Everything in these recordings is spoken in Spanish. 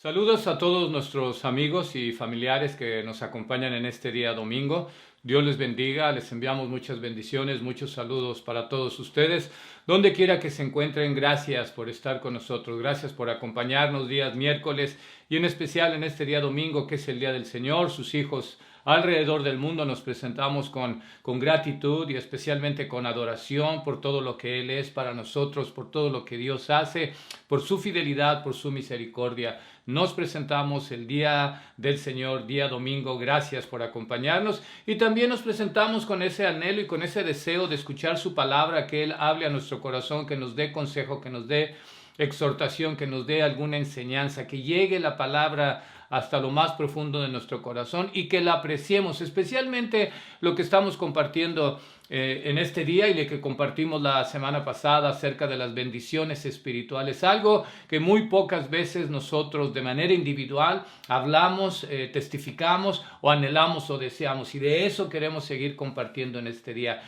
Saludos a todos nuestros amigos y familiares que nos acompañan en este día domingo. Dios les bendiga, les enviamos muchas bendiciones, muchos saludos para todos ustedes. Donde quiera que se encuentren, gracias por estar con nosotros, gracias por acompañarnos días miércoles y en especial en este día domingo que es el Día del Señor. Sus hijos alrededor del mundo nos presentamos con gratitud y especialmente con adoración por todo lo que Él es para nosotros, por todo lo que Dios hace, por su fidelidad, por su misericordia. Nos presentamos el día del Señor, día domingo. Gracias por acompañarnos. Y también nos presentamos con ese anhelo y con ese deseo de escuchar su palabra, que Él hable a nuestro corazón, que nos dé consejo, que nos dé exhortación, que nos dé alguna enseñanza, que llegue la palabra hasta lo más profundo de nuestro corazón y que la apreciemos, especialmente lo que estamos compartiendo en este día y lo que compartimos la semana pasada acerca de las bendiciones espirituales, algo que muy pocas veces nosotros de manera individual hablamos, testificamos o anhelamos o deseamos, y de eso queremos seguir compartiendo en este día.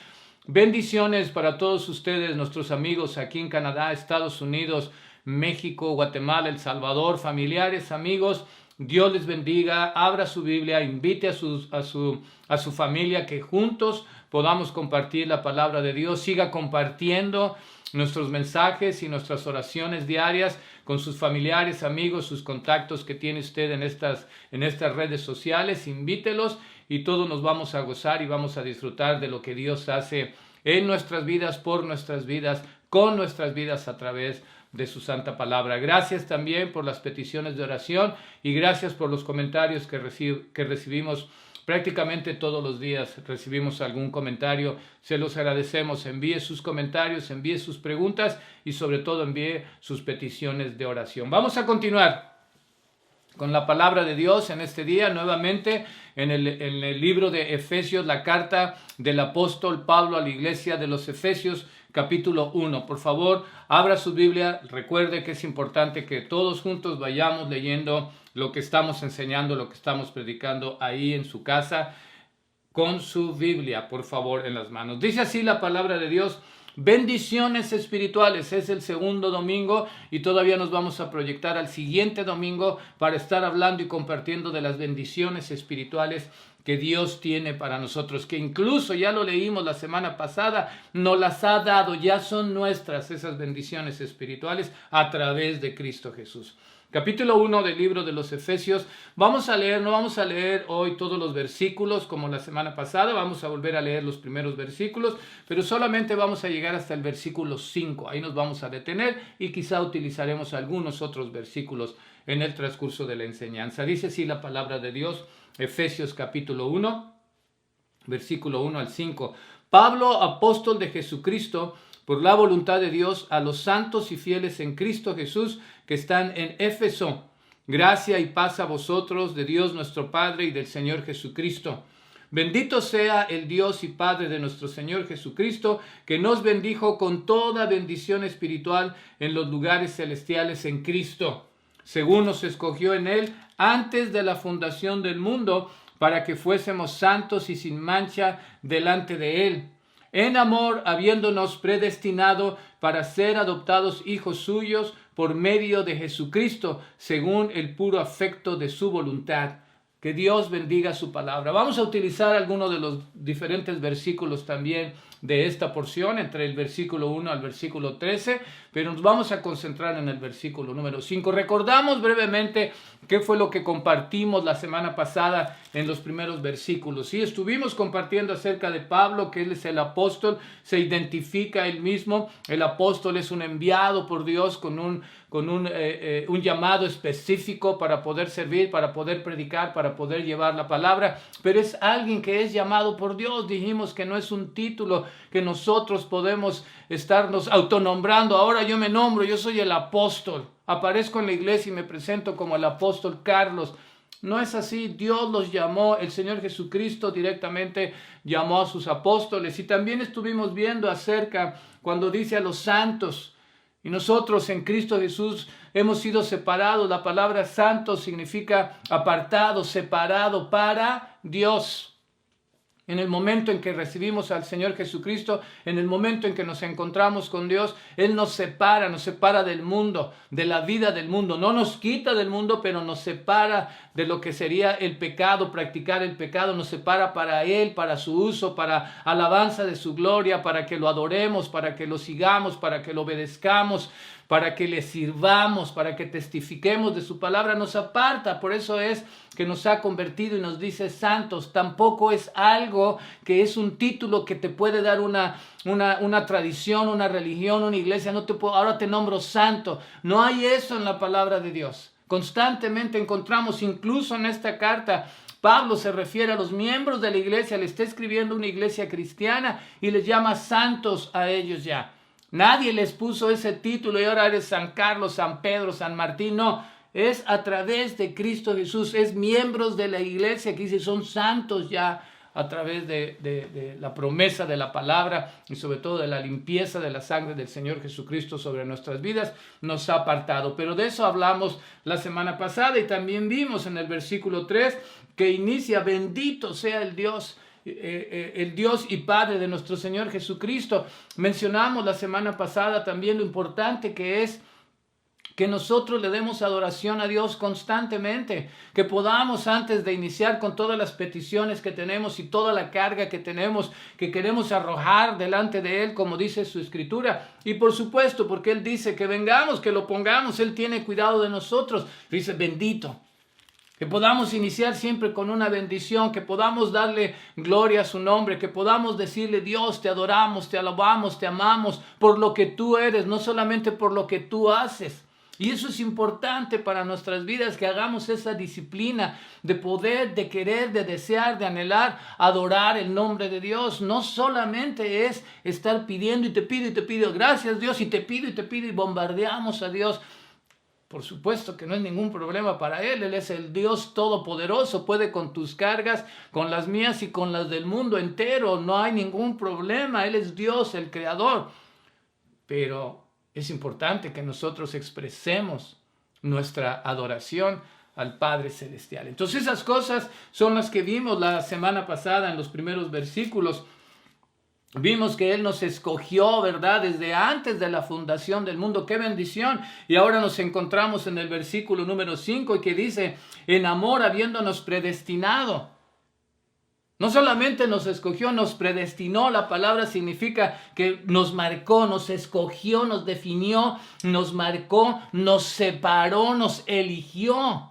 Bendiciones para todos ustedes, nuestros amigos aquí en Canadá, Estados Unidos, México, Guatemala, El Salvador, familiares, amigos. Dios les bendiga, abra su Biblia, invite a su familia, que juntos podamos compartir la palabra de Dios. Siga compartiendo nuestros mensajes y nuestras oraciones diarias con sus familiares, amigos, sus contactos que tiene usted en estas redes sociales. Invítelos y todos nos vamos a gozar y vamos a disfrutar de lo que Dios hace en nuestras vidas, por nuestras vidas, con nuestras vidas a través de su santa palabra. Gracias también por las peticiones de oración y gracias por los comentarios que recibimos. Prácticamente todos los días recibimos algún comentario. Se los agradecemos. Envíe sus comentarios, envíe sus preguntas y sobre todo envíe sus peticiones de oración. Vamos a continuar con la palabra de Dios en este día, nuevamente en el libro de Efesios, la carta del apóstol Pablo a la iglesia de los Efesios, capítulo 1. Por favor, abra su Biblia. Recuerde que es importante que todos juntos vayamos leyendo lo que estamos enseñando, lo que estamos predicando ahí en su casa, con su Biblia, por favor, en las manos. Dice así la palabra de Dios: bendiciones espirituales. Es el segundo domingo y todavía nos vamos a proyectar al siguiente domingo para estar hablando y compartiendo de las bendiciones espirituales que Dios tiene para nosotros, que incluso ya lo leímos la semana pasada, nos las ha dado, ya son nuestras esas bendiciones espirituales a través de Cristo Jesús. Capítulo 1 del libro de los Efesios. Vamos a leer, no vamos a leer hoy todos los versículos como la semana pasada, vamos a volver a leer los primeros versículos, pero solamente vamos a llegar hasta el versículo 5. Ahí nos vamos a detener y quizá utilizaremos algunos otros versículos en el transcurso de la enseñanza. Dice así la palabra de Dios, Efesios capítulo 1, versículo 1 al 5. Pablo, apóstol de Jesucristo, por la voluntad de Dios, a los santos y fieles en Cristo Jesús que están en Éfeso. Gracia y paz a vosotros de Dios nuestro Padre y del Señor Jesucristo. Bendito sea el Dios y Padre de nuestro Señor Jesucristo, que nos bendijo con toda bendición espiritual en los lugares celestiales en Cristo, según nos escogió en Él antes de la fundación del mundo, para que fuésemos santos y sin mancha delante de Él, en amor, habiéndonos predestinado para ser adoptados hijos suyos por medio de Jesucristo, según el puro afecto de su voluntad. Que Dios bendiga su palabra. Vamos a utilizar algunos de los diferentes versículos también de esta porción, entre el versículo 1 al versículo 13, pero nos vamos a concentrar en el versículo número 5. Recordamos brevemente qué fue lo que compartimos la semana pasada en los primeros versículos. Sí, estuvimos compartiendo acerca de Pablo, que él es el apóstol, se identifica él mismo. El apóstol es un enviado por Dios con un llamado específico para poder servir, para poder predicar, para poder llevar la palabra, pero es alguien que es llamado por Dios. Dijimos que no es un título que nosotros podemos estarnos autonombrando. Ahora yo me nombro, yo soy el apóstol, aparezco en la iglesia y me presento como el apóstol Carlos. No es así. Dios los llamó, el Señor Jesucristo directamente llamó a sus apóstoles, y también estuvimos viendo acerca cuando dice a los santos. Y nosotros en Cristo Jesús hemos sido separados. La palabra santo significa apartado, separado para Dios. En el momento en que recibimos al Señor Jesucristo, en el momento en que nos encontramos con Dios, Él nos separa del mundo, de la vida del mundo. No nos quita del mundo, pero nos separa de lo que sería el pecado, practicar el pecado. Nos separa para Él, para su uso, para alabanza de su gloria, para que lo adoremos, para que lo sigamos, para que lo obedezcamos, para que le sirvamos, para que testifiquemos de su palabra. Nos aparta, por eso es que nos ha convertido y nos dice santos. Tampoco es algo que es un título que te puede dar una tradición, una religión, una iglesia. Ahora te nombro santo. No hay eso en la palabra de Dios. Constantemente encontramos, incluso en esta carta, Pablo se refiere a los miembros de la iglesia, le está escribiendo una iglesia cristiana y les llama santos a ellos ya. Nadie les puso ese título y ahora eres San Carlos, San Pedro, San Martín. No, es a través de Cristo Jesús. Es miembros de la iglesia que dice son santos ya a través de la promesa de la palabra y sobre todo de la limpieza de la sangre del Señor Jesucristo sobre nuestras vidas. Nos ha apartado. Pero de eso hablamos la semana pasada y también vimos en el versículo 3 que inicia: bendito sea el Dios y Padre de nuestro Señor Jesucristo. Mencionamos la semana pasada también lo importante que es que nosotros le demos adoración a Dios constantemente, que podamos, antes de iniciar con todas las peticiones que tenemos y toda la carga que tenemos, que queremos arrojar delante de Él, como dice su Escritura, y por supuesto, porque Él dice que vengamos, que lo pongamos, Él tiene cuidado de nosotros. Dice bendito. Que podamos iniciar siempre con una bendición, que podamos darle gloria a su nombre, que podamos decirle: Dios, te adoramos, te alabamos, te amamos por lo que tú eres, no solamente por lo que tú haces. Y eso es importante para nuestras vidas, que hagamos esa disciplina de poder, de querer, de desear, de anhelar, adorar el nombre de Dios. No solamente es estar pidiendo y te pido, gracias Dios, y te pido y bombardeamos a Dios. Por supuesto que no es ningún problema para Él. Él es el Dios todopoderoso. Puede con tus cargas, con las mías y con las del mundo entero. No hay ningún problema. Él es Dios, el Creador. Pero es importante que nosotros expresemos nuestra adoración al Padre Celestial. Entonces esas cosas son las que vimos la semana pasada en los primeros versículos. Vimos que Él nos escogió, ¿verdad? Desde antes de la fundación del mundo. ¡Qué bendición! Y ahora nos encontramos en el versículo número 5 y que dice: en amor habiéndonos predestinado. No solamente nos escogió, nos predestinó. La palabra significa que nos marcó, nos escogió, nos definió, nos marcó, nos separó, nos eligió.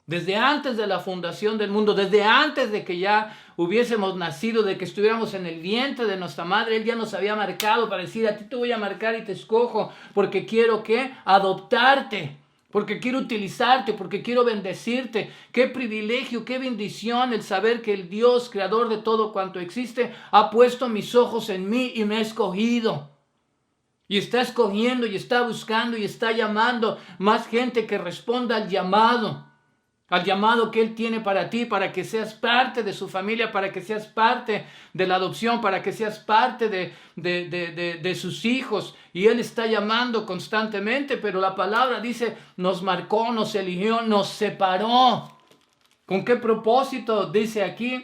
Desde antes de la fundación del mundo, desde antes de que ya hubiésemos nacido, de que estuviéramos en el vientre de nuestra madre, Él ya nos había marcado para decir: a ti te voy a marcar y te escojo porque quiero ¿qué? Adoptarte, porque quiero utilizarte, porque quiero bendecirte. Qué privilegio, qué bendición el saber que el Dios, creador de todo cuanto existe, ha puesto mis ojos en mí y me ha escogido. Y está escogiendo y está buscando y está llamando más gente que responda al llamado que Él tiene para ti, para que seas parte de su familia, para que seas parte de la adopción, para que seas parte de sus hijos. Y Él está llamando constantemente, pero la palabra dice: nos marcó, nos eligió, nos separó. ¿Con qué propósito? Dice aquí,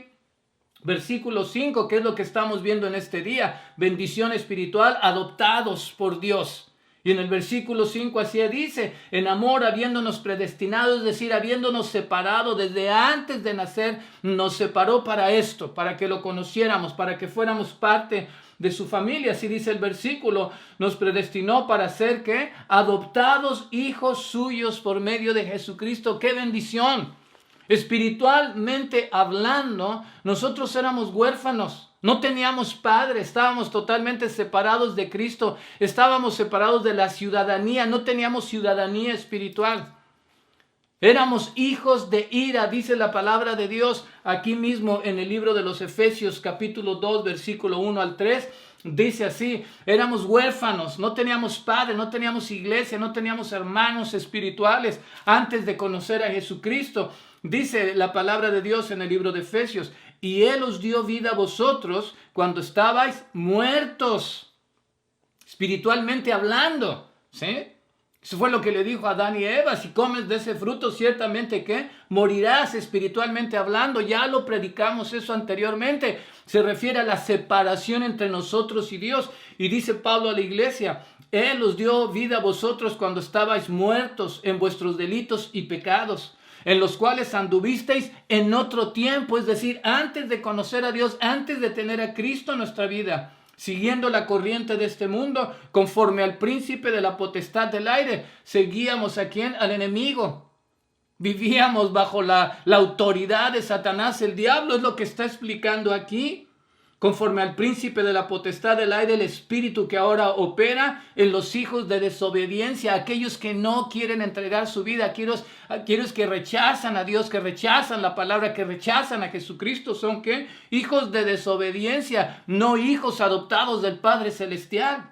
versículo 5, que es lo que estamos viendo en este día: bendición espiritual, adoptados por Dios. Y en el versículo 5 así dice: en amor habiéndonos predestinado, es decir, habiéndonos separado desde antes de nacer, nos separó para esto, para que lo conociéramos, para que fuéramos parte de su familia. Así dice el versículo: nos predestinó para ser ¿qué? Adoptados hijos suyos por medio de Jesucristo. ¡Qué bendición! Espiritualmente hablando, nosotros éramos huérfanos. No teníamos padre, estábamos totalmente separados de Cristo, estábamos separados de la ciudadanía, no teníamos ciudadanía espiritual. Éramos hijos de ira, dice la palabra de Dios aquí mismo en el libro de los Efesios, capítulo 2, versículo 1 al 3. Dice así: éramos huérfanos, no teníamos padre, no teníamos iglesia, no teníamos hermanos espirituales antes de conocer a Jesucristo. Dice la palabra de Dios en el libro de Efesios: y Él os dio vida a vosotros cuando estabais muertos, espiritualmente hablando, ¿sí? Eso fue lo que le dijo a Adán y Eva: si comes de ese fruto, ciertamente que morirás espiritualmente hablando. Ya lo predicamos eso anteriormente. Se refiere a la separación entre nosotros y Dios. Y dice Pablo a la iglesia: Él os dio vida a vosotros cuando estabais muertos en vuestros delitos y pecados, en los cuales anduvisteis en otro tiempo, es decir, antes de conocer a Dios, antes de tener a Cristo en nuestra vida, siguiendo la corriente de este mundo, conforme al príncipe de la potestad del aire. Seguíamos ¿a quién? Al enemigo. Vivíamos bajo la autoridad de Satanás, el diablo, es lo que está explicando aquí. Conforme al príncipe de la potestad del aire, el espíritu que ahora opera en los hijos de desobediencia, aquellos que no quieren entregar su vida, aquellos que rechazan a Dios, que rechazan la palabra, que rechazan a Jesucristo. ¿Son qué? Hijos de desobediencia, no hijos adoptados del Padre Celestial,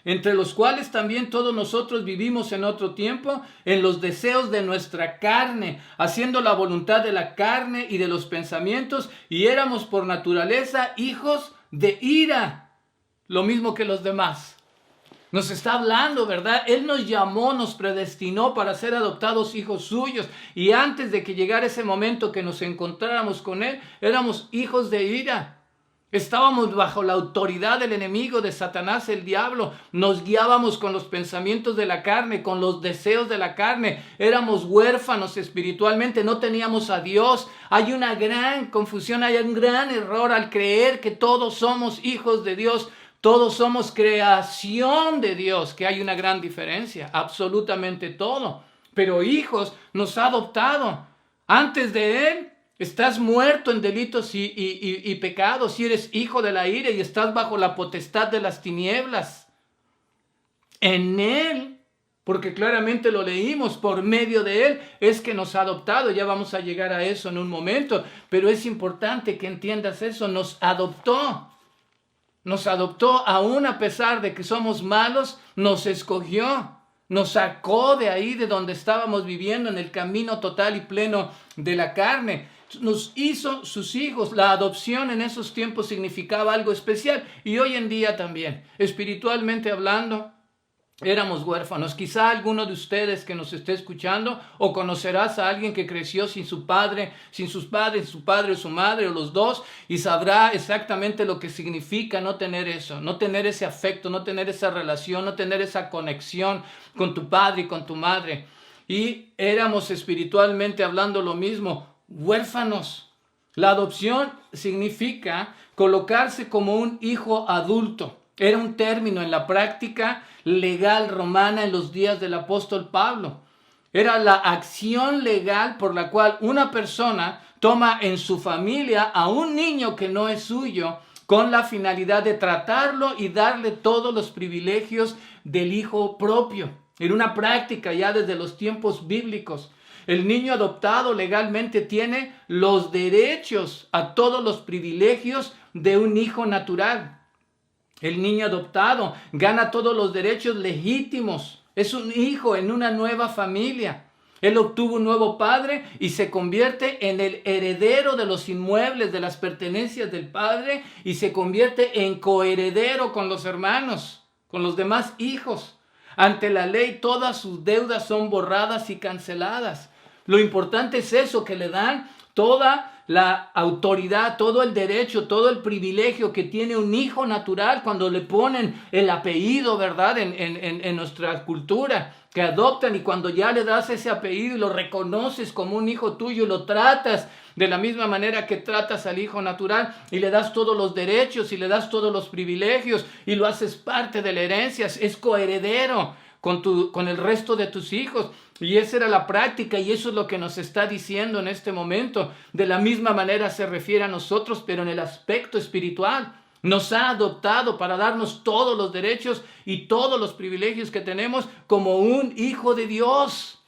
entre los cuales también todos nosotros vivimos en otro tiempo, en los deseos de nuestra carne, haciendo la voluntad de la carne y de los pensamientos, y éramos por naturaleza hijos de ira, lo mismo que los demás. Nos está hablando, ¿verdad? Él nos llamó, nos predestinó para ser adoptados hijos suyos, y antes de que llegara ese momento que nos encontráramos con Él, éramos hijos de ira. Estábamos bajo la autoridad del enemigo, de Satanás, el diablo. Nos guiábamos con los pensamientos de la carne, con los deseos de la carne. Éramos huérfanos espiritualmente, no teníamos a Dios. Hay una gran confusión, hay un gran error al creer que todos somos hijos de Dios. Todos somos creación de Dios, que hay una gran diferencia, absolutamente todo. Pero hijos nos ha adoptado. Antes de Él, estás muerto en delitos y pecados, si eres hijo de la ira y estás bajo la potestad de las tinieblas. En Él, porque claramente lo leímos, por medio de Él es que nos ha adoptado. Ya vamos a llegar a eso en un momento, pero es importante que entiendas eso. Nos adoptó aún a pesar de que somos malos, nos escogió. Nos sacó de ahí, de donde estábamos viviendo, en el camino total y pleno de la carne. Nos hizo sus hijos. La adopción en esos tiempos significaba algo especial, y hoy en día también. Espiritualmente hablando, éramos huérfanos. Quizá alguno de ustedes que nos esté escuchando, o conocerás a alguien que creció sin su padre, sin sus padres, su padre o su madre, o los dos, y sabrá exactamente lo que significa no tener eso, no tener ese afecto, no tener esa relación, no tener esa conexión con tu padre y con tu madre. Y éramos espiritualmente hablando lo mismo, huérfanos. La adopción significa colocarse como un hijo adulto. Era un término en la práctica legal romana en los días del apóstol Pablo. Era la acción legal por la cual una persona toma en su familia a un niño que no es suyo, con la finalidad de tratarlo y darle todos los privilegios del hijo propio. Era una práctica ya desde los tiempos bíblicos. El niño adoptado legalmente tiene los derechos a todos los privilegios de un hijo natural. El niño adoptado gana todos los derechos legítimos. Es un hijo en una nueva familia. Él obtuvo un nuevo padre y se convierte en el heredero de los inmuebles, de las pertenencias del padre, y se convierte en coheredero con los hermanos, con los demás hijos. Ante la ley, todas sus deudas son borradas y canceladas. Lo importante es eso, que le dan toda la autoridad, todo el derecho, todo el privilegio que tiene un hijo natural cuando le ponen el apellido, ¿verdad? En nuestra cultura, que adoptan, y cuando ya le das ese apellido y lo reconoces como un hijo tuyo, lo tratas de la misma manera que tratas al hijo natural, y le das todos los derechos y le das todos los privilegios y lo haces parte de la herencia, es coheredero con el resto de tus hijos. Y esa era la práctica, y eso es lo que nos está diciendo en este momento. De la misma manera se refiere a nosotros, pero en el aspecto espiritual. Nos ha adoptado para darnos todos los derechos y todos los privilegios que tenemos como un hijo de Dios.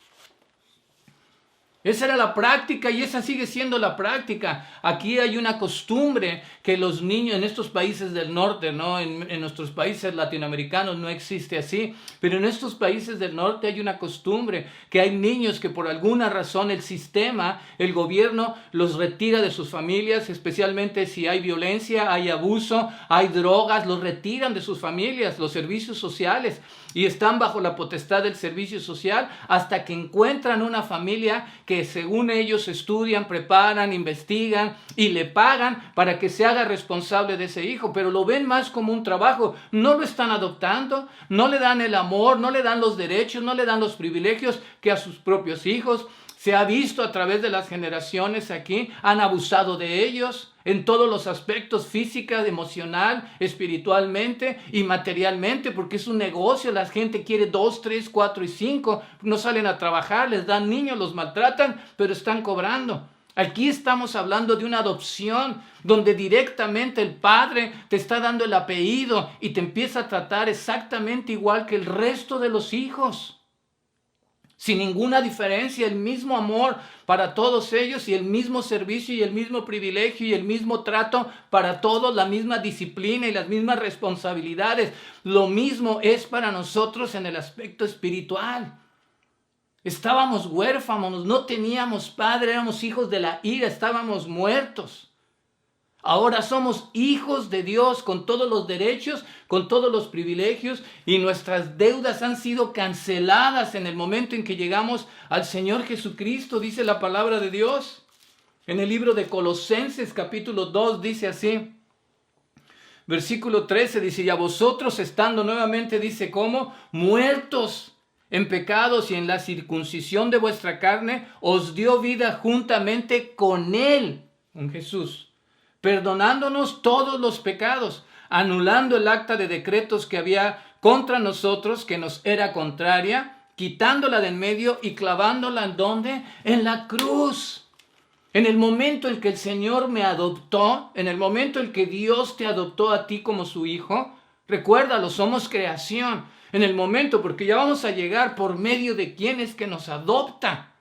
Esa era la práctica y esa sigue siendo la práctica. Aquí hay una costumbre que los niños en estos países del norte, ¿no? En nuestros países latinoamericanos no existe así, pero en estos países del norte hay una costumbre que hay niños que por alguna razón el sistema, el gobierno los retira de sus familias, especialmente si hay violencia, hay abuso, hay drogas, los retiran de sus familias, los servicios sociales, y están bajo la potestad del servicio social hasta que encuentran una familia que según ellos estudian, preparan, investigan y le pagan para que se haga responsable de ese hijo, pero lo ven más como un trabajo. No lo están adoptando, no le dan el amor, no le dan los derechos, no le dan los privilegios que a sus propios hijos. Se ha visto a través de las generaciones aquí, han abusado de ellos en todos los aspectos, física, emocional, espiritualmente y materialmente, porque es un negocio. La gente quiere 2, 3, 4 y 5, no salen a trabajar, les dan niños, los maltratan, pero están cobrando. Aquí estamos hablando de una adopción donde directamente el padre te está dando el apellido y te empieza a tratar exactamente igual que el resto de los hijos. Sin ninguna diferencia, el mismo amor para todos ellos y el mismo servicio y el mismo privilegio y el mismo trato para todos, la misma disciplina y las mismas responsabilidades. Lo mismo es para nosotros en el aspecto espiritual. Estábamos huérfanos, no teníamos padre, éramos hijos de la ira, estábamos muertos. Ahora somos hijos de Dios con todos los derechos, con todos los privilegios, y nuestras deudas han sido canceladas en el momento en que llegamos al Señor Jesucristo, dice la palabra de Dios. En el libro de Colosenses capítulo 2 dice así, versículo 13 dice, y a vosotros estando nuevamente, dice, ¿cómo? Muertos en pecados y en la circuncisión de vuestra carne, os dio vida juntamente con Él, con Jesús, perdonándonos todos los pecados, anulando el acta de decretos que había contra nosotros, que nos era contraria, quitándola de en medio y clavándola ¿en dónde? En la cruz. En el momento en que el Señor me adoptó, en el momento en que Dios te adoptó a ti como su hijo, recuérdalo, somos creación. En el momento, porque ya vamos a llegar por medio de quién es que nos adopta.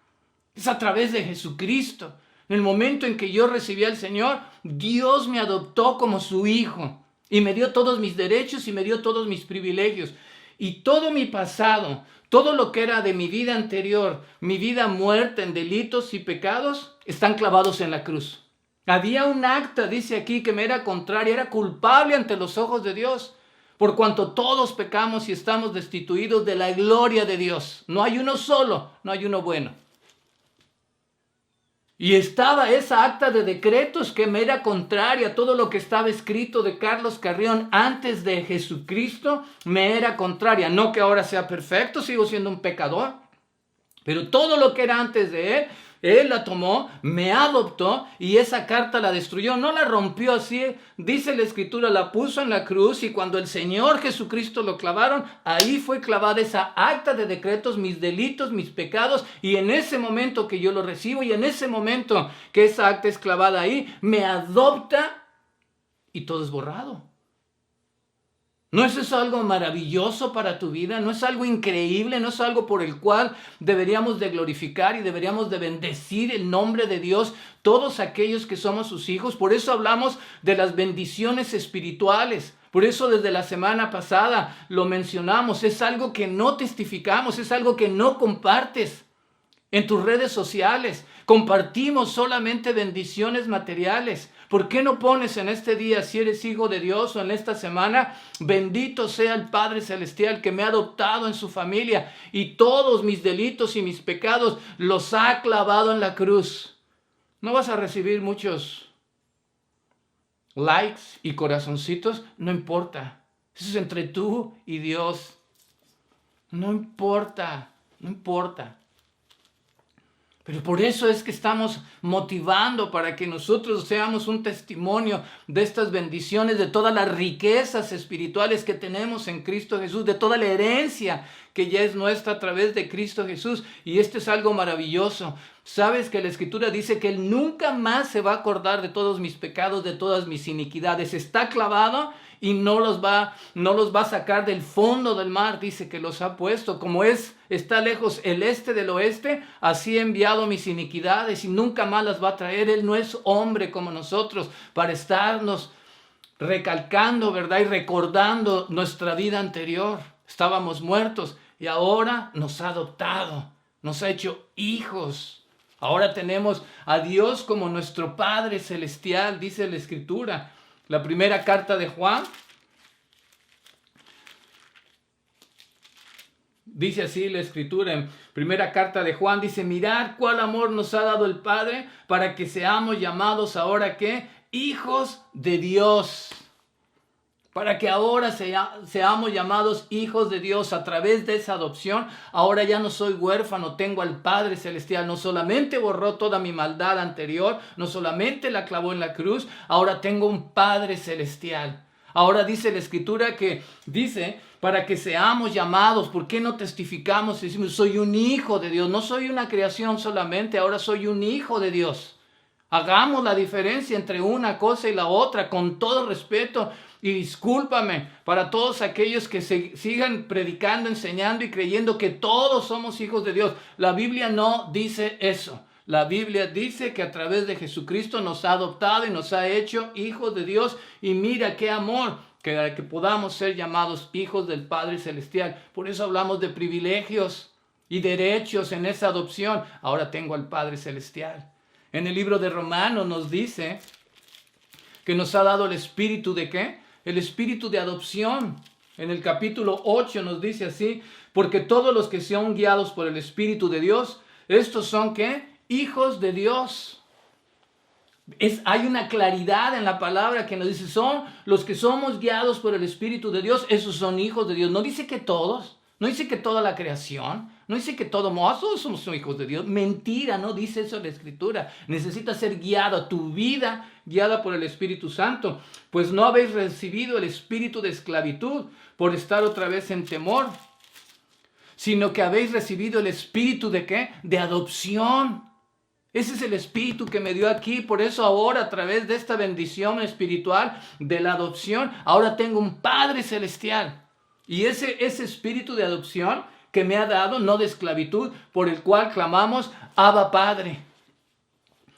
Es a través de Jesucristo. En el momento en que yo recibí al Señor, Dios me adoptó como su hijo y me dio todos mis derechos y me dio todos mis privilegios. Y todo mi pasado, todo lo que era de mi vida anterior, mi vida muerta en delitos y pecados, están clavados en la cruz. Había un acta, dice aquí, que me era contraria, era culpable ante los ojos de Dios, por cuanto todos pecamos y estamos destituidos de la gloria de Dios. No hay uno solo, no hay uno bueno. Y estaba esa acta de decretos que me era contraria. Todo lo que estaba escrito de Carlos Carrión antes de Jesucristo me era contraria. No que ahora sea perfecto, sigo siendo un pecador. Pero todo lo que era antes de Él la tomó, me adoptó y esa carta la destruyó. No la rompió así, dice la Escritura, la puso en la cruz y cuando el Señor Jesucristo lo clavaron, ahí fue clavada esa acta de decretos, mis delitos, mis pecados, y en ese momento que yo lo recibo y en ese momento que esa acta es clavada ahí, me adopta y todo es borrado. ¿No es eso algo maravilloso para tu vida? ¿No es algo increíble? ¿No es algo por el cual deberíamos de glorificar y deberíamos de bendecir el nombre de Dios todos aquellos que somos sus hijos? Por eso hablamos de las bendiciones espirituales. Por eso desde la semana pasada lo mencionamos. Es algo que no testificamos, es algo que no compartes en tus redes sociales. Compartimos solamente bendiciones materiales. ¿Por qué no pones en este día, si eres hijo de Dios, o en esta semana, bendito sea el Padre Celestial que me ha adoptado en su familia y todos mis delitos y mis pecados los ha clavado en la cruz? No vas a recibir muchos likes y corazoncitos, no importa. Eso es entre tú y Dios. No importa, no importa. Pero por eso es que estamos motivando para que nosotros seamos un testimonio de estas bendiciones, de todas las riquezas espirituales que tenemos en Cristo Jesús, de toda la herencia que ya es nuestra a través de Cristo Jesús. Y esto es algo maravilloso. Sabes que la Escritura dice que Él nunca más se va a acordar de todos mis pecados, de todas mis iniquidades. Está clavado y no los va a sacar del fondo del mar. Dice que los ha puesto. Como está lejos el este del oeste, así he enviado mis iniquidades y nunca más las va a traer. Él no es hombre como nosotros para estarnos recalcando, ¿verdad? Y recordando nuestra vida anterior. Estábamos muertos y ahora nos ha adoptado, nos ha hecho hijos. Ahora tenemos a Dios como nuestro Padre Celestial, dice la Escritura. La primera carta de Juan dice así la Escritura, en primera carta de Juan, dice, mirad cuál amor nos ha dado el Padre para que seamos llamados ahora, ¿qué? Hijos de Dios. Para que ahora seamos llamados hijos de Dios a través de esa adopción. Ahora ya no soy huérfano, tengo al Padre Celestial. No solamente borró toda mi maldad anterior, no solamente la clavó en la cruz, ahora tengo un Padre Celestial. Ahora dice la Escritura que dice, para que seamos llamados, ¿por qué no testificamos y decimos, soy un hijo de Dios? No soy una creación solamente, ahora soy un hijo de Dios. Hagamos la diferencia entre una cosa y la otra con todo respeto. Y discúlpame para todos aquellos que sigan predicando, enseñando y creyendo que todos somos hijos de Dios. La Biblia no dice eso. La Biblia dice que a través de Jesucristo nos ha adoptado y nos ha hecho hijos de Dios. Y mira qué amor, que podamos ser llamados hijos del Padre Celestial. Por eso hablamos de privilegios y derechos en esa adopción. Ahora tengo al Padre Celestial. En el libro de Romanos nos dice que nos ha dado el espíritu de ¿qué? El espíritu de adopción. En el capítulo 8 nos dice así, porque todos los que son guiados por el Espíritu de Dios, estos son ¿qué? Hijos de Dios. Hay una claridad en la palabra que nos dice, son los que somos guiados por el Espíritu de Dios, esos son hijos de Dios. No dice que todos, no dice que toda la creación, no dice que todos somos hijos de Dios. Mentira, no dice eso la Escritura. Necesitas ser guiado, tu vida guiada por el Espíritu Santo. Pues no habéis recibido el espíritu de esclavitud por estar otra vez en temor, sino que habéis recibido el espíritu de ¿qué? De adopción. Ese es el espíritu que me dio aquí. Por eso ahora, a través de esta bendición espiritual de la adopción, ahora tengo un Padre Celestial. Y ese espíritu de adopción que me ha dado, no de esclavitud, por el cual clamamos, Abba Padre.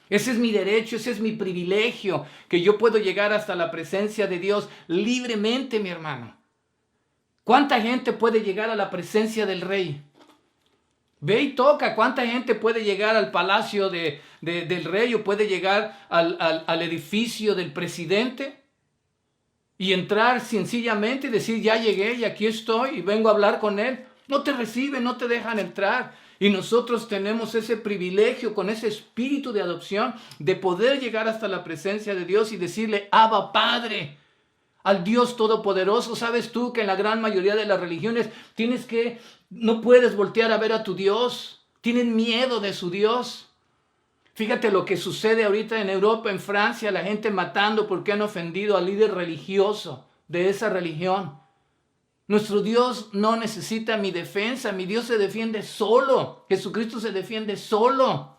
Ese es mi derecho, ese es mi privilegio, que yo puedo llegar hasta la presencia de Dios libremente, mi hermano. ¿Cuánta gente puede llegar a la presencia del Rey? Ve y toca. ¿Cuánta gente puede llegar al palacio del Rey o puede llegar al edificio del presidente? Y entrar sencillamente y decir, ya llegué y aquí estoy y vengo a hablar con él. No te reciben, no te dejan entrar. Y nosotros tenemos ese privilegio con ese espíritu de adopción de poder llegar hasta la presencia de Dios y decirle, Abba Padre, al Dios Todopoderoso. ¿Sabes tú que en la gran mayoría de las religiones no puedes voltear a ver a tu Dios? Tienen miedo de su Dios. Fíjate lo que sucede ahorita en Europa, en Francia, la gente matando porque han ofendido al líder religioso de esa religión. Nuestro Dios no necesita mi defensa, mi Dios se defiende solo. Jesucristo se defiende solo.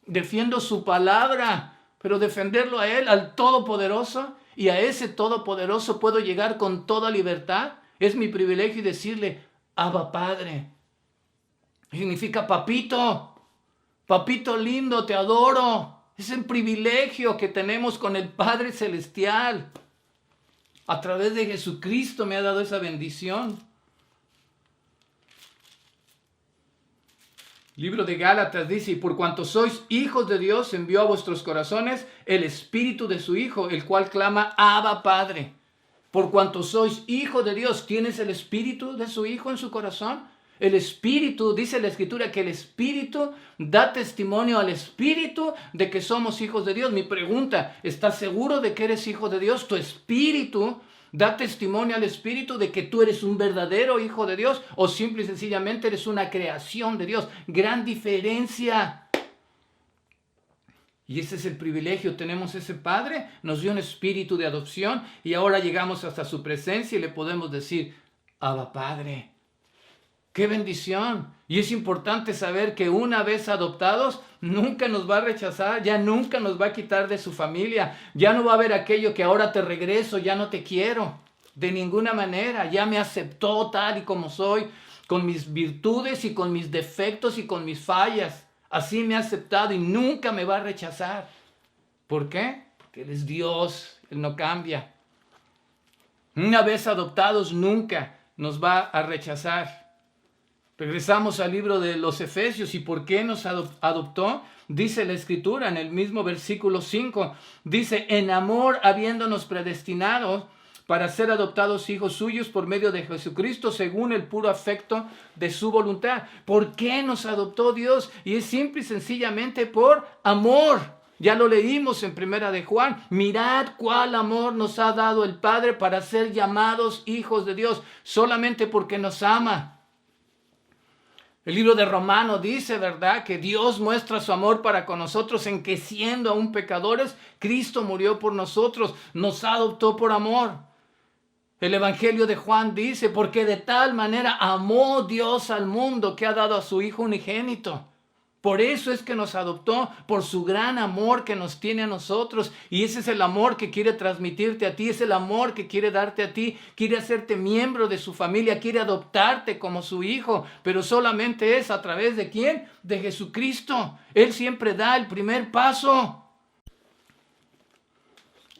Defiendo su palabra, pero defenderlo a Él, al Todopoderoso, y a ese Todopoderoso puedo llegar con toda libertad. Es mi privilegio decirle, Abba Padre. Significa papito. Papito lindo, te adoro. Es el privilegio que tenemos con el Padre Celestial. A través de Jesucristo me ha dado esa bendición. Libro de Gálatas dice, y por cuanto sois hijos de Dios, envió a vuestros corazones el Espíritu de su Hijo, el cual clama, Abba Padre. Por cuanto sois hijos de Dios, ¿tienes el Espíritu de su Hijo en su corazón? El Espíritu, dice la Escritura, que el Espíritu da testimonio al Espíritu de que somos hijos de Dios. Mi pregunta, ¿estás seguro de que eres hijo de Dios? ¿Tu Espíritu da testimonio al Espíritu de que tú eres un verdadero hijo de Dios? ¿O simple y sencillamente eres una creación de Dios? Gran diferencia. Y ese es el privilegio. Tenemos ese Padre, nos dio un espíritu de adopción y ahora llegamos hasta su presencia y le podemos decir, Abba Padre. ¡Qué bendición! Y es importante saber que una vez adoptados, nunca nos va a rechazar, ya nunca nos va a quitar de su familia. Ya no va a haber aquello que ahora te regreso, ya no te quiero. De ninguna manera, ya me aceptó tal y como soy, con mis virtudes y con mis defectos y con mis fallas. Así me ha aceptado y nunca me va a rechazar. ¿Por qué? Porque Él es Dios, Él no cambia. Una vez adoptados, nunca nos va a rechazar. Regresamos al libro de los Efesios. ¿Y por qué nos adoptó? Dice la Escritura en el mismo versículo 5. Dice, en amor habiéndonos predestinado para ser adoptados hijos suyos por medio de Jesucristo, según el puro afecto de su voluntad. ¿Por qué nos adoptó Dios? Y es simple y sencillamente por amor. Ya lo leímos en Primera de Juan. Mirad cuál amor nos ha dado el Padre para ser llamados hijos de Dios, solamente porque nos ama. El libro de Romanos dice, ¿verdad?, que Dios muestra su amor para con nosotros en que siendo aún pecadores, Cristo murió por nosotros, nos adoptó por amor. El Evangelio de Juan dice, porque de tal manera amó Dios al mundo que ha dado a su Hijo unigénito. Por eso es que nos adoptó, por su gran amor que nos tiene a nosotros. Y ese es el amor que quiere transmitirte a ti, es el amor que quiere darte a ti. Quiere hacerte miembro de su familia, quiere adoptarte como su hijo. Pero solamente es a través de ¿quién? De Jesucristo. Él siempre da el primer paso.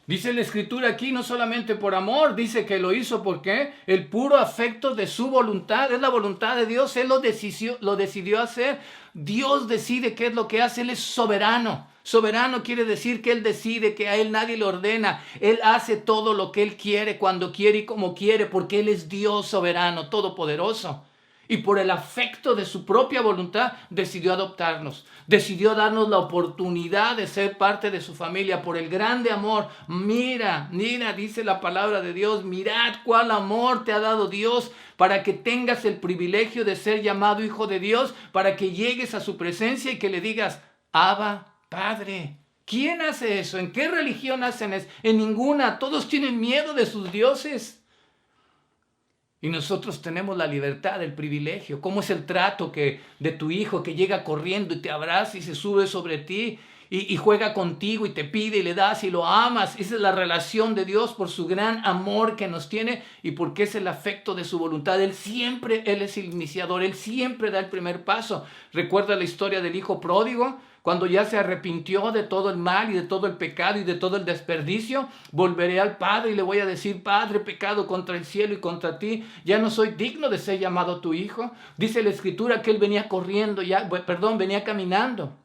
Dice la Escritura aquí, no solamente por amor, dice que lo hizo porque el puro afecto de su voluntad, es la voluntad de Dios, Él lo decidió hacer. Dios decide qué es lo que hace, Él es soberano. Soberano quiere decir que Él decide, que a Él nadie le ordena. Él hace todo lo que Él quiere, cuando quiere y como quiere, porque Él es Dios soberano, todopoderoso. Y por el afecto de su propia voluntad decidió adoptarnos. Decidió darnos la oportunidad de ser parte de su familia por el grande amor. Mira, dice la palabra de Dios, mirad cuál amor te ha dado Dios para que tengas el privilegio de ser llamado hijo de Dios, para que llegues a su presencia y que le digas, Abba, Padre. ¿Quién hace eso? ¿En qué religión hacen eso? En ninguna. Todos tienen miedo de sus dioses. Y nosotros tenemos la libertad, el privilegio. ¿Cómo es el trato de tu hijo que llega corriendo y te abraza y se sube sobre ti y juega contigo y te pide y le das y lo amas? Esa es la relación de Dios por su gran amor que nos tiene y porque es el afecto de su voluntad. Él es el iniciador, Él siempre da el primer paso. ¿Recuerda la historia del hijo pródigo? Cuando ya se arrepintió de todo el mal y de todo el pecado y de todo el desperdicio, volveré al Padre y le voy a decir, Padre, pecado contra el cielo y contra ti, ya no soy digno de ser llamado tu hijo. Dice la Escritura que él venía venía caminando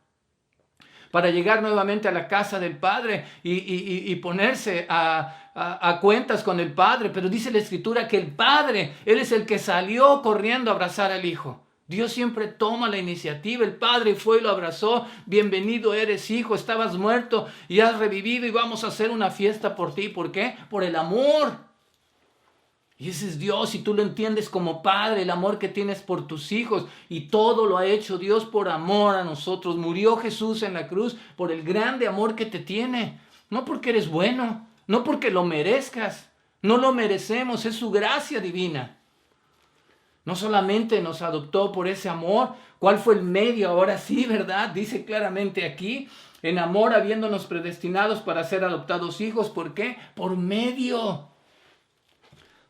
para llegar nuevamente a la casa del Padre y ponerse a cuentas con el Padre. Pero dice la Escritura que el Padre, Él es el que salió corriendo a abrazar al Hijo. Dios siempre toma la iniciativa. El Padre fue y lo abrazó. Bienvenido eres, hijo. Estabas muerto y has revivido y vamos a hacer una fiesta por ti. ¿Por qué? Por el amor. Y ese es Dios, y tú lo entiendes como Padre, el amor que tienes por tus hijos. Y todo lo ha hecho Dios por amor a nosotros. Murió Jesús en la cruz por el grande amor que te tiene. No porque eres bueno, no porque lo merezcas. No lo merecemos, es su gracia divina. No solamente nos adoptó por ese amor. ¿Cuál fue el medio? Ahora sí, ¿verdad? Dice claramente aquí, en amor habiéndonos predestinados para ser adoptados hijos. ¿Por qué? Por medio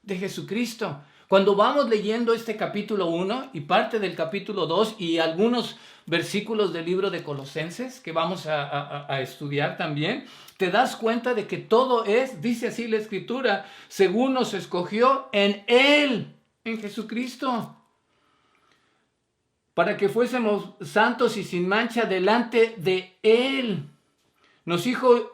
de Jesucristo. Cuando vamos leyendo este capítulo 1 y parte del capítulo 2 y algunos versículos del libro de Colosenses que vamos a estudiar también, te das cuenta de que todo es, dice así la Escritura, según nos escogió en Él, en Jesucristo, para que fuésemos santos y sin mancha delante de Él. Nos hizo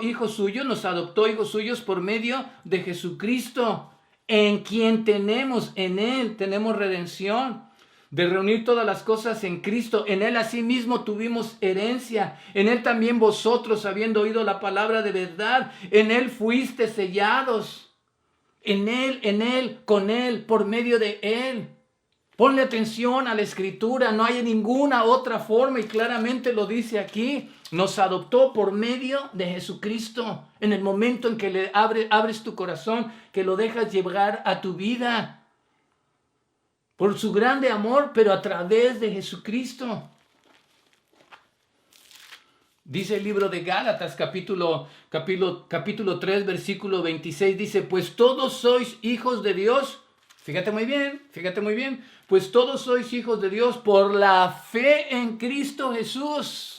hijos suyos, nos adoptó hijos suyos por medio de Jesucristo, en quien en Él tenemos redención, de reunir todas las cosas en Cristo. En Él asimismo tuvimos herencia, en Él también vosotros, habiendo oído la palabra de verdad, en Él fuiste sellados. En Él, con Él, por medio de Él. Ponle atención a la Escritura, no hay ninguna otra forma y claramente lo dice aquí. Nos adoptó por medio de Jesucristo. En el momento en que le abres tu corazón, que lo dejas llegar a tu vida. por su grande amor, pero a través de Jesucristo. Dice el libro de Gálatas, capítulo 3, versículo 26, dice, pues todos sois hijos de Dios. Fíjate muy bien. Pues todos sois hijos de Dios por la fe en Cristo Jesús.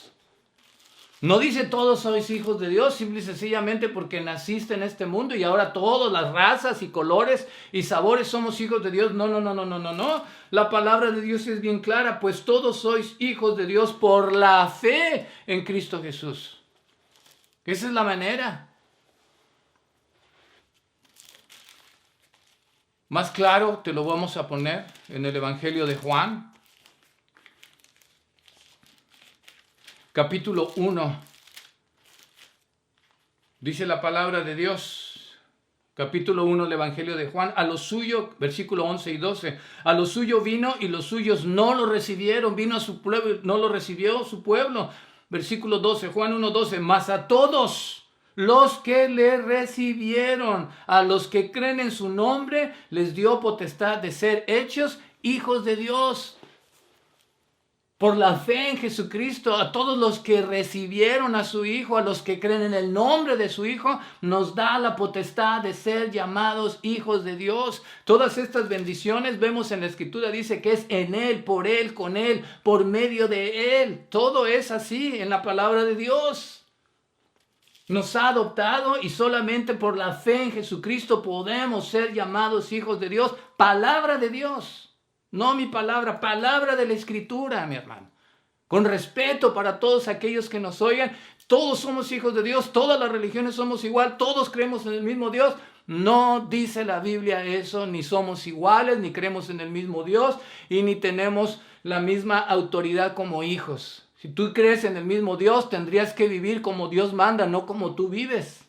No dice todos sois hijos de Dios, simple y sencillamente porque naciste en este mundo y ahora todas las razas y colores y sabores somos hijos de Dios. No. La palabra de Dios es bien clara, pues todos sois hijos de Dios por la fe en Cristo Jesús. Esa es la manera. Más claro te lo vamos a poner en el Evangelio de Juan. Capítulo 1, dice la palabra de Dios, capítulo 1 del Evangelio de Juan, a lo suyo, versículo 11 y 12, a lo suyo vino y los suyos no lo recibieron, vino a su pueblo, no lo recibió su pueblo, versículo 12, Juan 1, 12, mas a todos los que le recibieron, a los que creen en su nombre, les dio potestad de ser hechos hijos de Dios. Por la fe en Jesucristo, a todos los que recibieron a su Hijo, a los que creen en el nombre de su Hijo, nos da la potestad de ser llamados hijos de Dios. Todas estas bendiciones vemos en la Escritura, dice que es en Él, con Él, por medio de Él. Todo es así en la palabra de Dios. Nos ha adoptado y solamente por la fe en Jesucristo podemos ser llamados hijos de Dios. Palabra de Dios. No mi palabra, palabra de la Escritura, mi hermano. Con respeto para todos aquellos que nos oigan, todos somos hijos de Dios, todas las religiones somos igual, todos creemos en el mismo Dios. No dice la Biblia eso, ni somos iguales, ni creemos en el mismo Dios y ni tenemos la misma autoridad como hijos. Si tú crees en el mismo Dios, tendrías que vivir como Dios manda, no como tú vives.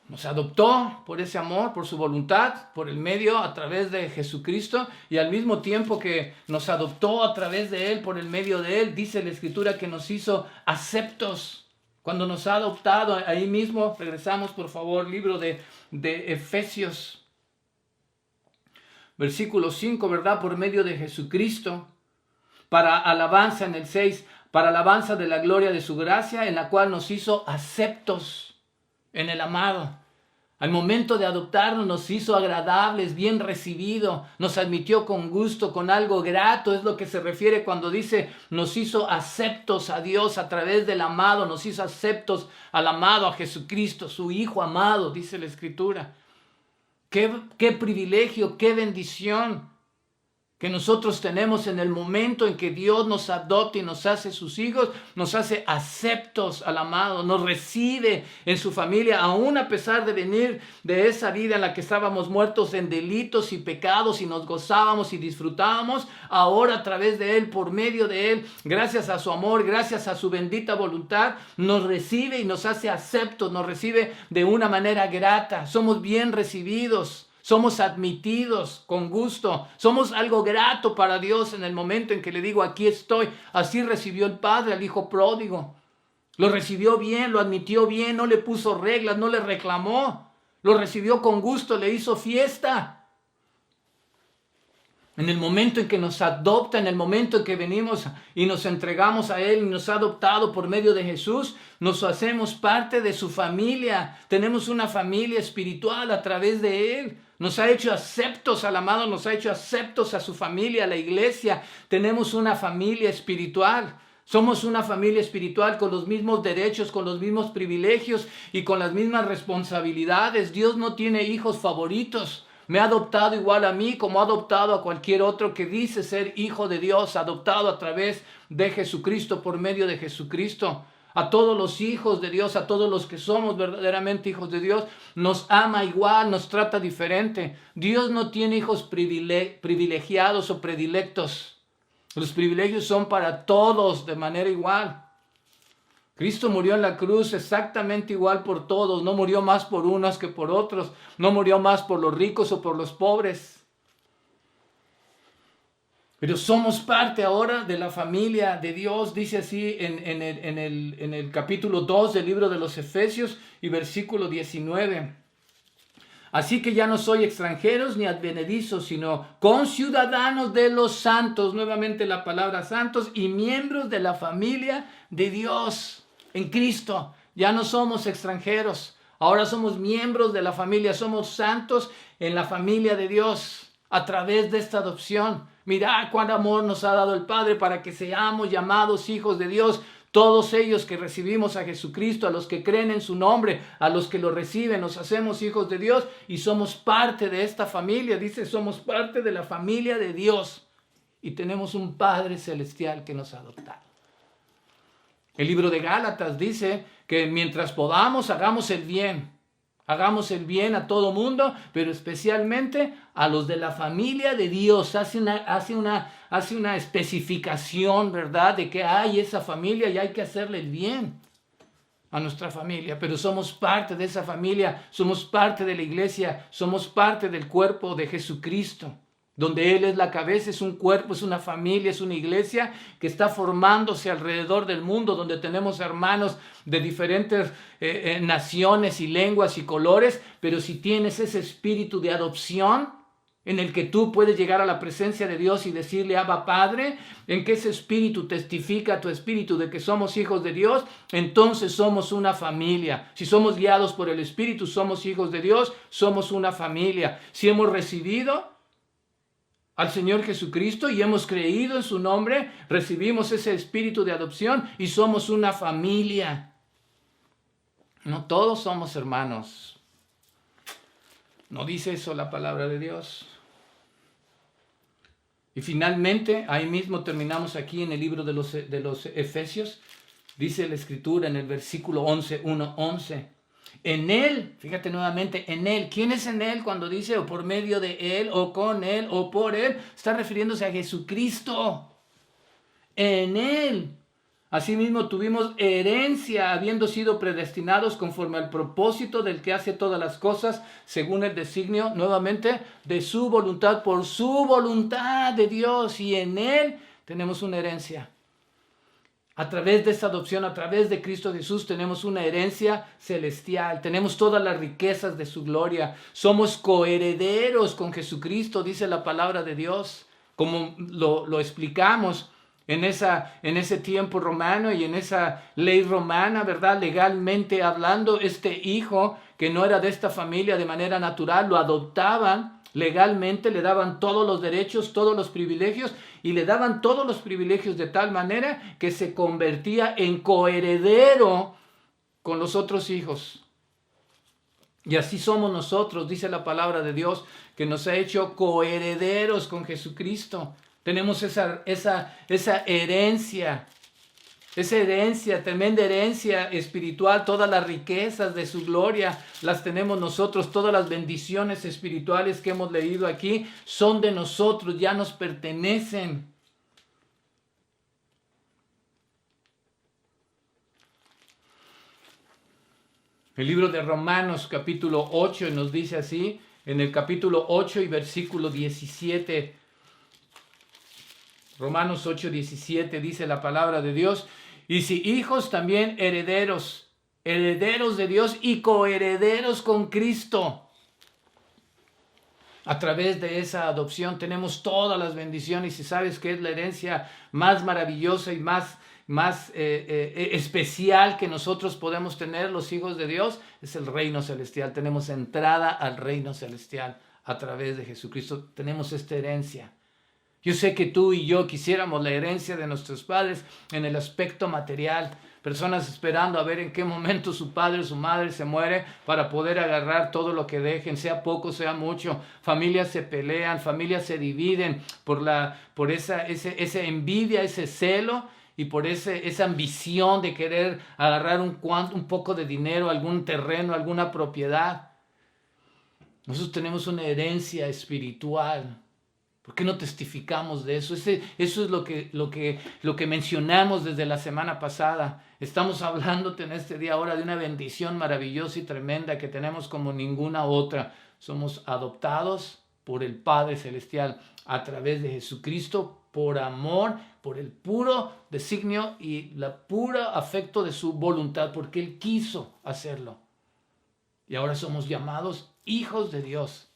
Nos adoptó por ese amor, por su voluntad, por el medio, a través de Jesucristo, y al mismo tiempo que nos adoptó a través de Él, por el medio de Él, dice la Escritura que nos hizo aceptos. Cuando nos ha adoptado, ahí mismo, regresamos por favor, libro de Efesios, versículo 5, ¿verdad? Por medio de Jesucristo, para alabanza en el 6, para alabanza de la gloria de su gracia, en la cual nos hizo aceptos en el amado. Al momento de adoptarnos nos hizo agradables, bien recibido, nos admitió con gusto, con algo grato, es lo que se refiere cuando dice nos hizo aceptos a Dios a través del amado, nos hizo aceptos al amado, a Jesucristo, su Hijo amado, dice la Escritura. Qué privilegio, qué bendición que nosotros tenemos en el momento en que Dios nos adopta y nos hace sus hijos, nos hace aceptos al amado, nos recibe en su familia, aún a pesar de venir de esa vida en la que estábamos muertos en delitos y pecados y nos gozábamos y disfrutábamos. Ahora a través de Él, por medio de Él, gracias a su amor, gracias a su bendita voluntad, nos recibe y nos hace aceptos, nos recibe de una manera grata, somos bien recibidos. Somos admitidos con gusto. Somos algo grato para Dios en el momento en que le digo, aquí estoy. Así recibió el Padre al Hijo pródigo. Lo recibió bien, lo admitió bien, no le puso reglas, no le reclamó. Lo recibió con gusto, le hizo fiesta. En el momento en que nos adopta, en el momento en que venimos y nos entregamos a Él y nos ha adoptado por medio de Jesús, nos hacemos parte de su familia. Tenemos una familia espiritual a través de Él. Nos ha hecho aceptos al amado, nos ha hecho aceptos a su familia, a la iglesia. Tenemos una familia espiritual. Somos una familia espiritual con los mismos derechos, con los mismos privilegios y con las mismas responsabilidades. Dios no tiene hijos favoritos. Me ha adoptado igual a mí como ha adoptado a cualquier otro que dice ser hijo de Dios, adoptado a través de Jesucristo, por medio de Jesucristo. A todos los hijos de Dios, a todos los que somos verdaderamente hijos de Dios, nos ama igual, nos trata diferente. Dios no tiene hijos privilegiados o predilectos. Los privilegios son para todos de manera igual. Cristo murió en la cruz exactamente igual por todos. No murió más por unos que por otros. No murió más por los ricos o por los pobres. Pero somos parte ahora de la familia de Dios, dice así en el capítulo 2 del libro de los Efesios y versículo 19. Así que ya no soy extranjeros ni advenedizos, sino conciudadanos de los santos, nuevamente la palabra santos, y miembros de la familia de Dios en Cristo. Ya no somos extranjeros, ahora somos miembros de la familia, somos santos en la familia de Dios a través de esta adopción. Mirad cuán amor nos ha dado el Padre para que seamos llamados hijos de Dios. Todos ellos que recibimos a Jesucristo, a los que creen en su nombre, a los que lo reciben, nos hacemos hijos de Dios y somos parte de esta familia. Dice, somos parte de la familia de Dios y tenemos un Padre celestial que nos ha adoptado. El libro de Gálatas dice que mientras podamos, hagamos el bien. Hagamos el bien a todo mundo, pero especialmente a los de la familia de Dios. Hace una especificación, ¿verdad? De que hay esa familia y hay que hacerle el bien a nuestra familia. Pero somos parte de esa familia, somos parte de la iglesia, somos parte del cuerpo de Jesucristo. Donde Él es la cabeza, es un cuerpo, es una familia, es una iglesia que está formándose alrededor del mundo, donde tenemos hermanos de diferentes naciones y lenguas y colores, pero si tienes ese espíritu de adopción en el que tú puedes llegar a la presencia de Dios y decirle, Abba Padre, en que ese espíritu testifica a tu espíritu de que somos hijos de Dios, entonces somos una familia. Si somos guiados por el Espíritu, somos hijos de Dios, somos una familia. Si hemos recibido al Señor Jesucristo y hemos creído en su nombre, recibimos ese espíritu de adopción y somos una familia. No todos somos hermanos. ¿No dice eso la palabra de Dios? Y finalmente, ahí mismo terminamos aquí en el libro de los Efesios. Dice la Escritura en el versículo 11. En Él, fíjate nuevamente, en Él. ¿Quién es en Él cuando dice o por medio de Él o con Él o por Él? Está refiriéndose a Jesucristo. En Él. Asimismo tuvimos herencia, habiendo sido predestinados conforme al propósito del que hace todas las cosas, según el designio, nuevamente, de su voluntad, por su voluntad de Dios. Y en Él tenemos una herencia. A través de esta adopción, a través de Cristo Jesús, tenemos una herencia celestial. Tenemos todas las riquezas de su gloria. Somos coherederos con Jesucristo, dice la palabra de Dios. Como lo explicamos en ese tiempo romano y en esa ley romana, ¿verdad? Legalmente hablando, este hijo que no era de esta familia de manera natural, lo adoptaban legalmente, le daban todos los derechos, todos los privilegios, y le daban todos los privilegios de tal manera que se convertía en coheredero con los otros hijos. Y así somos nosotros, dice la palabra de Dios, que nos ha hecho coherederos con Jesucristo. Tenemos esa herencia. Esa herencia, tremenda herencia espiritual, todas las riquezas de su gloria las tenemos nosotros, todas las bendiciones espirituales que hemos leído aquí son de nosotros, ya nos pertenecen. El libro de Romanos capítulo 8 nos dice así, en el capítulo 8 y versículo 17, Romanos 8:17 dice la palabra de Dios, y si hijos también herederos de Dios y coherederos con Cristo. A través de esa adopción tenemos todas las bendiciones y sabes que es la herencia más maravillosa y más especial que nosotros podemos tener los hijos de Dios, es el reino celestial. Tenemos entrada al reino celestial a través de Jesucristo. Tenemos esta herencia. Yo sé que tú y yo quisiéramos la herencia de nuestros padres en el aspecto material. Personas esperando a ver en qué momento su padre o su madre se muere para poder agarrar todo lo que dejen, sea poco, sea mucho. Familias se pelean, familias se dividen por esa envidia, ese celo y por esa ambición de querer agarrar un poco de dinero, algún terreno, alguna propiedad. Nosotros tenemos una herencia espiritual. ¿Por qué no testificamos de eso? Eso es lo que mencionamos desde la semana pasada. Estamos hablándote en este día ahora de una bendición maravillosa y tremenda que tenemos como ninguna otra. Somos adoptados por el Padre Celestial a través de Jesucristo, por amor, por el puro designio y el puro afecto de su voluntad, porque Él quiso hacerlo. Y ahora somos llamados hijos de Dios.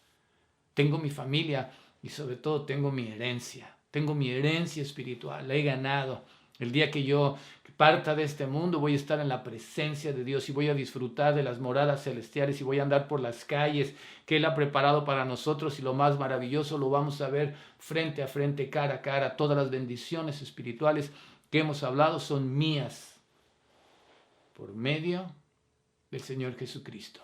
Tengo mi familia y sobre todo tengo mi herencia. Tengo mi herencia espiritual, la he ganado. El día que yo parta de este mundo voy a estar en la presencia de Dios y voy a disfrutar de las moradas celestiales y voy a andar por las calles que Él ha preparado para nosotros, y lo más maravilloso lo vamos a ver frente a frente, cara a cara. Todas las bendiciones espirituales que hemos hablado son mías por medio del Señor Jesucristo.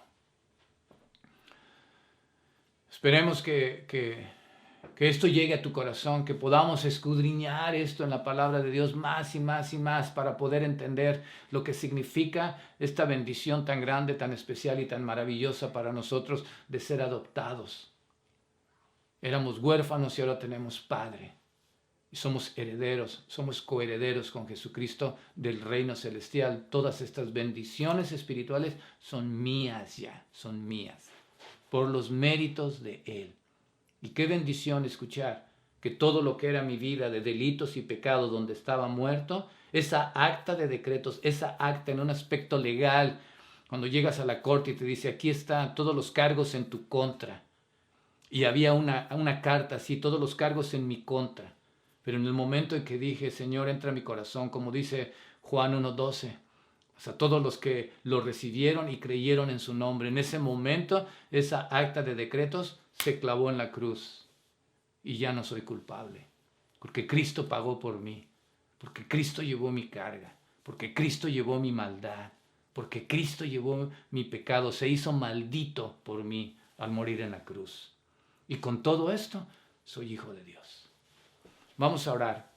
Esperemos que esto llegue a tu corazón, que podamos escudriñar esto en la palabra de Dios más y más y más para poder entender lo que significa esta bendición tan grande, tan especial y tan maravillosa para nosotros de ser adoptados. Éramos huérfanos y ahora tenemos Padre. Y somos herederos, somos coherederos con Jesucristo del reino celestial. Todas estas bendiciones espirituales son mías ya, son mías, por los méritos de Él. Y qué bendición escuchar que todo lo que era mi vida de delitos y pecados donde estaba muerto, esa acta de decretos, esa acta en un aspecto legal, cuando llegas a la corte y te dice, aquí están todos los cargos en tu contra. Y había una carta así, todos los cargos en mi contra. Pero en el momento en que dije, Señor, entra a mi corazón, como dice Juan 1:12, o sea, todos los que lo recibieron y creyeron en su nombre, en ese momento, esa acta de decretos se clavó en la cruz y ya no soy culpable, porque Cristo pagó por mí, porque Cristo llevó mi carga, porque Cristo llevó mi maldad, porque Cristo llevó mi pecado, se hizo maldito por mí al morir en la cruz. Y con todo esto, soy hijo de Dios. Vamos a orar.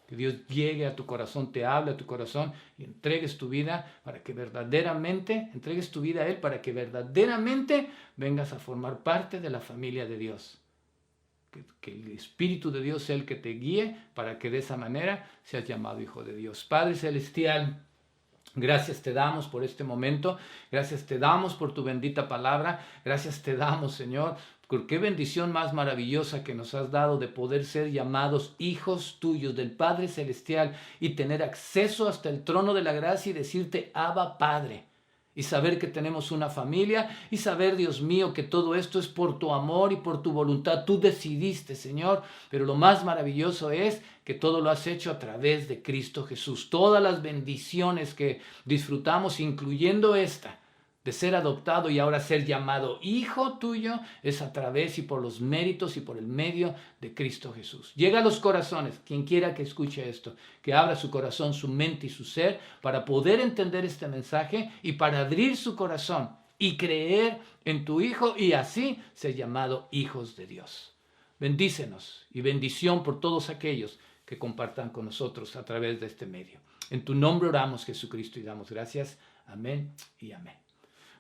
Que Dios llegue a tu corazón, te hable a tu corazón y entregues tu vida para que verdaderamente, entregues tu vida a Él para que verdaderamente vengas a formar parte de la familia de Dios. Que el Espíritu de Dios sea el que te guíe para que de esa manera seas llamado hijo de Dios. Padre Celestial, gracias te damos por este momento, gracias te damos por tu bendita palabra, gracias te damos, Señor, por qué bendición más maravillosa que nos has dado de poder ser llamados hijos tuyos del Padre Celestial y tener acceso hasta el trono de la gracia y decirte, Abba Padre. Y saber que tenemos una familia y saber, Dios mío, que todo esto es por tu amor y por tu voluntad. Tú decidiste, Señor, pero lo más maravilloso es que todo lo has hecho a través de Cristo Jesús. Todas las bendiciones que disfrutamos, incluyendo esta, de ser adoptado y ahora ser llamado hijo tuyo, es a través y por los méritos y por el medio de Cristo Jesús. Llega a los corazones, quien quiera que escuche esto, que abra su corazón, su mente y su ser para poder entender este mensaje y para abrir su corazón y creer en tu Hijo y así ser llamado hijos de Dios. Bendícenos y bendición por todos aquellos que compartan con nosotros a través de este medio. En tu nombre oramos, Jesucristo, y damos gracias. Amén y amén.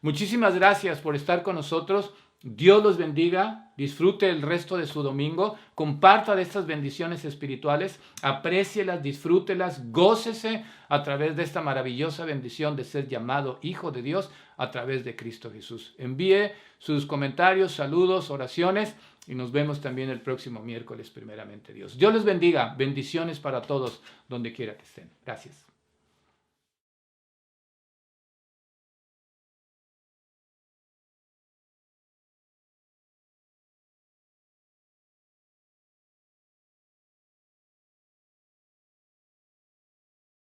Muchísimas gracias por estar con nosotros. Dios los bendiga. Disfrute el resto de su domingo. Comparta de estas bendiciones espirituales. Aprécielas, disfrútelas, gócese a través de esta maravillosa bendición de ser llamado hijo de Dios a través de Cristo Jesús. Envíe sus comentarios, saludos, oraciones y nos vemos también el próximo miércoles, primeramente Dios. Dios les bendiga. Bendiciones para todos donde quiera que estén. Gracias.